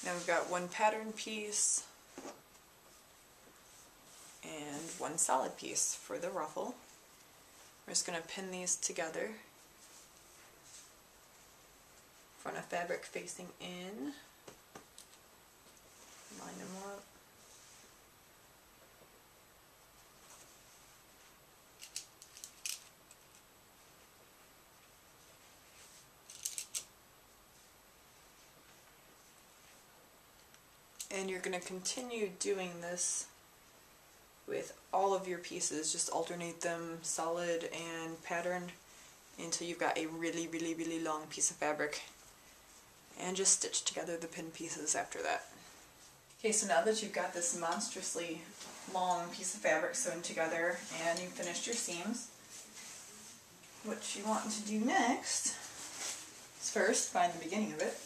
Now we've got one pattern piece and one solid piece for the ruffle. We're just going to pin these together. Front of fabric facing in. Line them up. And you're going to continue doing this with all of your pieces. Just alternate them solid and patterned until you've got a really, really, really long piece of fabric. And just stitch together the pin pieces after that. Okay, so now that you've got this monstrously long piece of fabric sewn together and you've finished your seams, what you want to do next is first find the beginning of it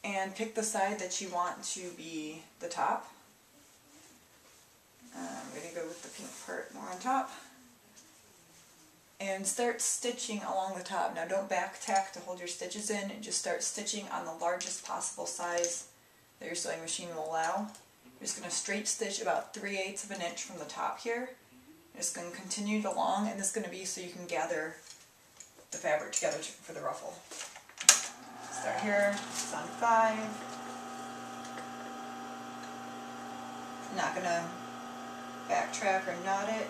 and pick the side that you want to be the top. I'm going to go with the pink part more on top. And start stitching along the top. Now don't back tack to hold your stitches in, and just start stitching on the largest possible size that your sewing machine will allow. You're just going to straight stitch about 3/8 of an inch from the top here. You're just going to continue it along, and this is going to be so you can gather the fabric together for the ruffle. Start here, it's on 5. I'm not going to backtrack or knot it.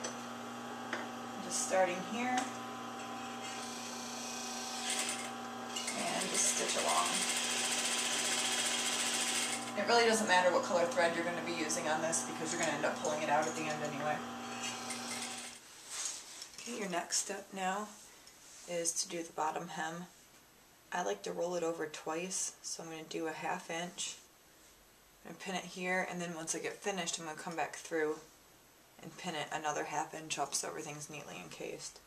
Just starting here and just stitch along. It really doesn't matter what color thread you're going to be using on this because you're going to end up pulling it out at the end anyway. Okay, your next step now is to do the bottom hem. I like to roll it over twice, so I'm going to do a 1/2 inch. I'm going to pin it here, and then once I get finished I'm going to come back through and pin it another 1/2 inch up so everything's neatly encased.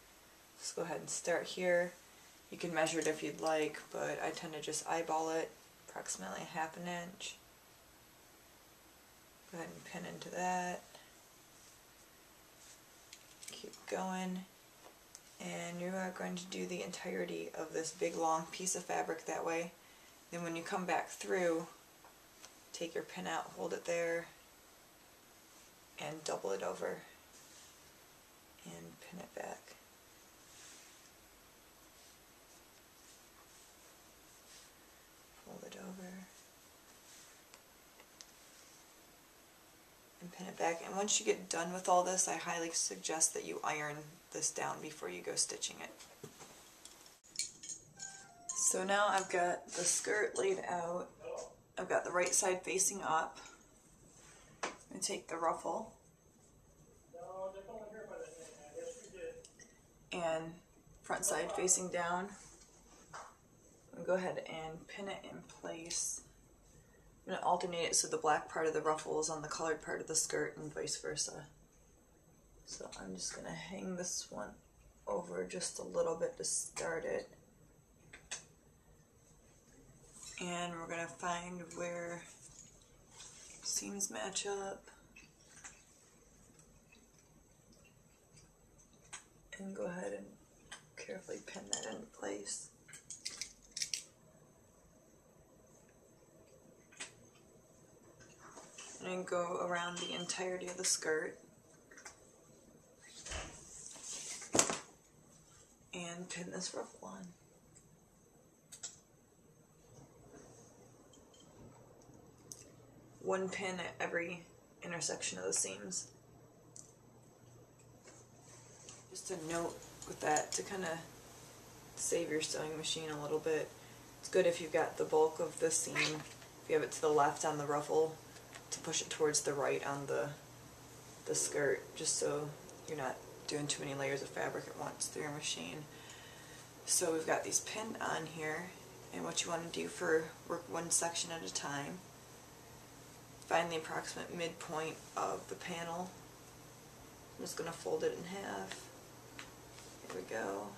Just go ahead and start here. You can measure it if you'd like, but I tend to just eyeball it, approximately 1/2 inch. Go ahead and pin into that. Keep going. And you are going to do the entirety of this big long piece of fabric that way. Then when you come back through, take your pin out, hold it there, and double it over and pin it back. Fold it over and pin it back. And once you get done with all this, I highly suggest that you iron this down before you go stitching it. So now I've got the skirt laid out. I've got the right side facing up. I'm going to take the ruffle and front side facing down. I'm going to go ahead and pin it in place. I'm going to alternate it so the black part of the ruffle is on the colored part of the skirt and vice versa. So I'm just going to hang this one over just a little bit to start it. And we're going to find where seams match up and go ahead and carefully pin that in place. And then go around the entirety of the skirt and pin this ruffle on. One pin at every intersection of the seams. Just a note with that to kind of save your sewing machine a little bit. It's good if you've got the bulk of the seam, if you have it to the left on the ruffle, to push it towards the right on the skirt, just so you're not doing too many layers of fabric at once through your machine. So we've got these pinned on here, and what you want to do for work one section at a time, find the approximate midpoint of the panel. I'm just going to fold it in half. Here we go.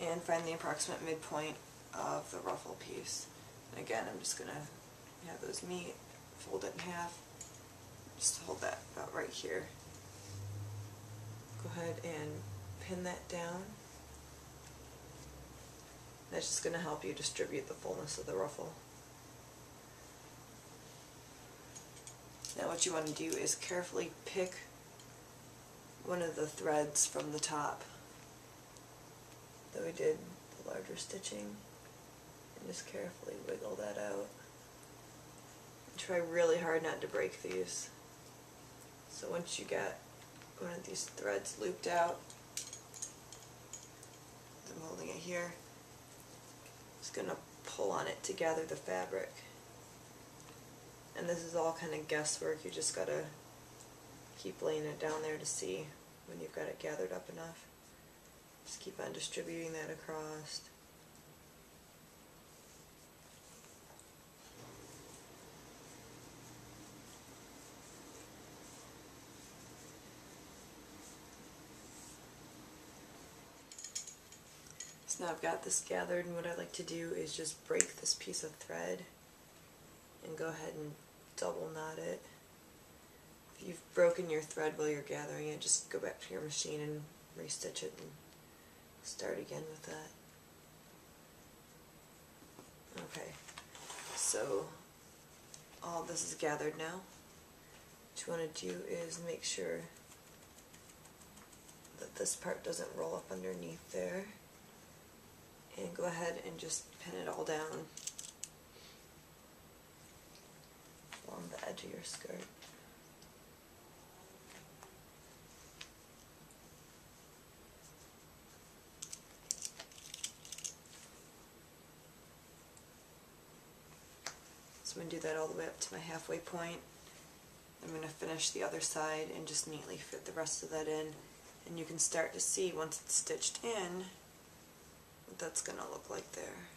And find the approximate midpoint of the ruffle piece. And again, I'm just going to have those meet, fold it in half, just hold that about right here. Go ahead and pin that down. That's just going to help you distribute the fullness of the ruffle. Now what you want to do is carefully pick one of the threads from the top that we did the larger stitching, and just carefully wiggle that out. And try really hard not to break these. So once you get one of these threads looped out, I'm holding it here, just going to pull on it to gather the fabric. And this is all kind of guesswork. You just got to keep laying it down there to see when you've got it gathered up enough. Just keep on distributing that across. So now I've got this gathered, and what I like to do is just break this piece of thread and go ahead and double knot it. If you've broken your thread while you're gathering it, just go back to your machine and restitch it and start again with that. Okay, so all this is gathered now. What you want to do is make sure that this part doesn't roll up underneath there, and go ahead and just pin it all down along the edge of your skirt. So I'm going to do that all the way up to my halfway point. I'm going to finish the other side and just neatly fit the rest of that in. And you can start to see once it's stitched in what that's going to look like there.